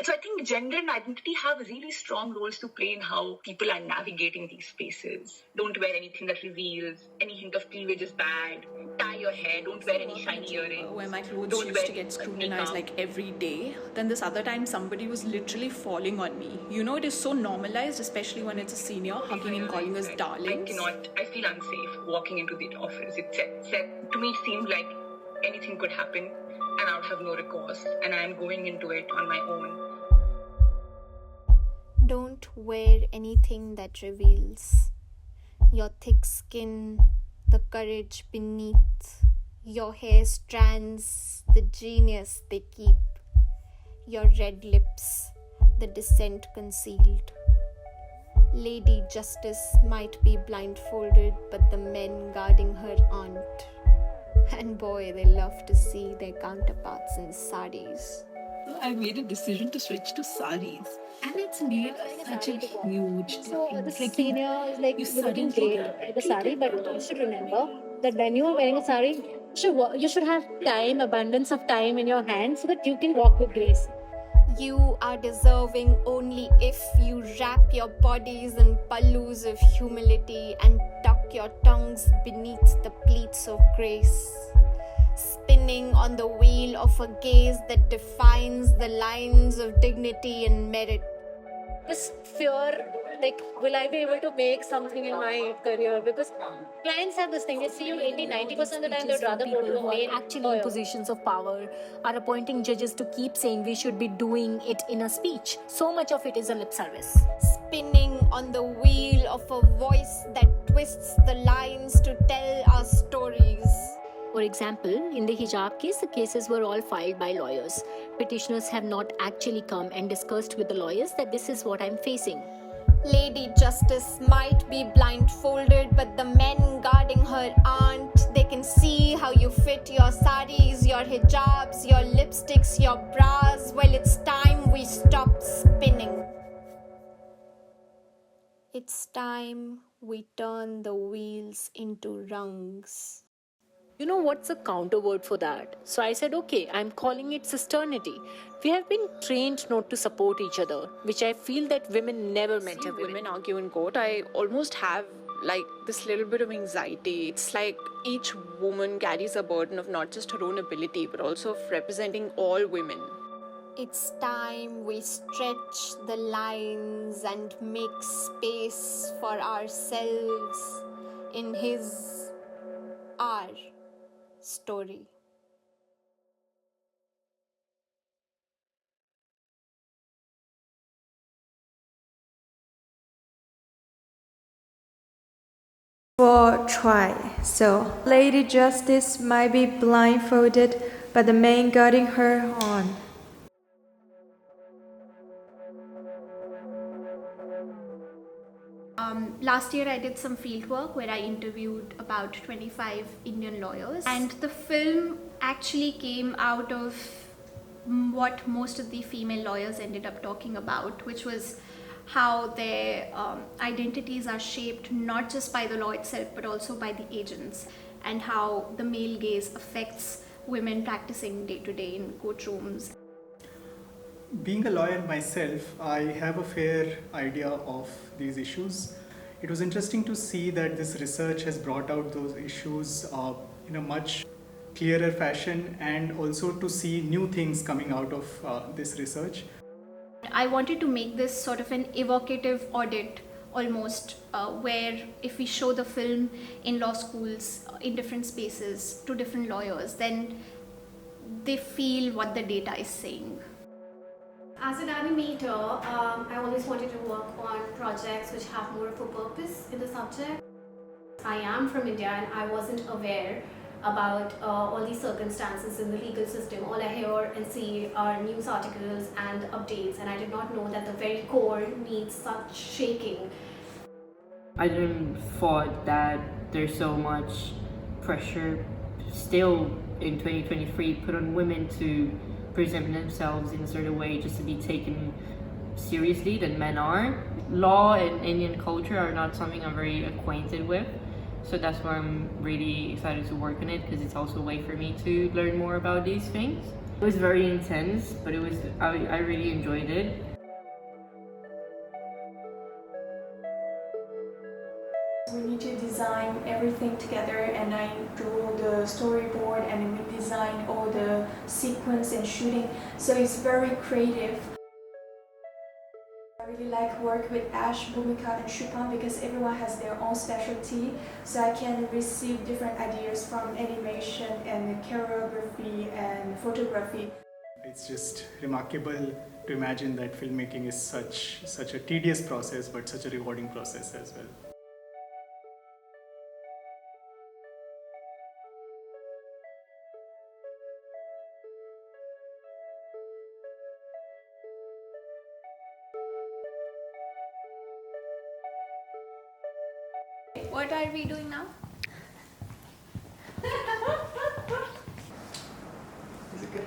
So I think gender and identity have really strong roles to play in how people are navigating these spaces. Don't wear anything that reveals. Any hint of cleavage is bad. Tie your hair. Don't wear any shiny earrings. Where my clothes Don't used wear to get makeup. scrutinized like every day. Then this other time somebody was literally falling on me. You know, it is so normalized, especially when it's a senior, hugging and calling us darlings. I feel unsafe walking into the office. To me, it seemed like anything could happen and I would have no recourse, and I am going into it on my own. Don't wear anything that reveals your thick skin, the courage beneath, your hair strands, the genius they keep, your red lips, the dissent concealed. Lady Justice might be blindfolded, but the men guarding her aren't. And boy, they love to see their counterparts in saris. I made a decision to switch to saris, and it's made such a huge difference. So the senior is like you're looking great with the sari, but you should remember that when you are wearing a sari, you should have time, abundance of time in your hands so that you can walk with grace. You are deserving only if you wrap your bodies in pallus of humility and tuck your tongues beneath the pleats of grace. Spinning on the wheel of a gaze that defines the lines of dignity and merit. This fear, like, will I be able to make something in my career? Because clients have this thing, they see you 80-90% of the time, they'd rather go to a main actually in positions of power are appointing judges to keep saying we should be doing it in a speech. So much of it is a lip service. Spinning on the wheel of a voice that twists the lines to tell our stories. For example, in the hijab case, the cases were all filed by lawyers. Petitioners have not actually come and discussed with the lawyers that this is what I'm facing. Lady Justice might be blindfolded, but the men guarding her aren't. They can see how you fit your saris, your hijabs, your lipsticks, your bras. Well, it's time we stop spinning. It's time we turn the wheels into rungs. You know what's a counter word for that? So I said, okay, I'm calling it sisternity. We have been trained not to support each other, which I feel that women never meant to Women argue in court. I almost have like this little bit of anxiety. It's like each woman carries a burden of not just her own ability, but also of representing all women. It's time we stretch the lines and make space for ourselves in our story. For try. So, Lady Justice might be blindfolded, but the man guarding her on. Last year I did some field work where I interviewed about 25 Indian lawyers, and the film actually came out of what most of the female lawyers ended up talking about, which was how their identities are shaped not just by the law itself but also by the agents, and how the male gaze affects women practicing day to day in courtrooms. Being a lawyer myself, I have a fair idea of these issues. It was interesting to see that this research has brought out those issues in a much clearer fashion, and also to see new things coming out of this research. I wanted to make this sort of an evocative audit almost, where if we show the film in law schools, in different spaces, to different lawyers, then they feel what the data is saying. As an animator, I always wanted to work on projects which have more of a purpose in the subject. I am from India and I wasn't aware about all these circumstances in the legal system. All I hear and see are news articles and updates, and I did not know that the very core needs such shaking. I didn't thought that there's so much pressure still in 2023 put on women to present themselves in a certain way just to be taken seriously than men are. Law and Indian culture are not something I'm very acquainted with, so that's why I'm really excited to work on it, because it's also a way for me to learn more about these things. It was very intense, but I really enjoyed it. We need to design everything together, and I drew the storyboard and we designed all the sequence and shooting, so it's very creative. I really like work with Aash, Bhumika and Shubham because everyone has their own specialty, so I can receive different ideas from animation and choreography and photography. It's just remarkable to imagine that filmmaking is such a tedious process but such a rewarding process as well. What are we doing now? Is it good?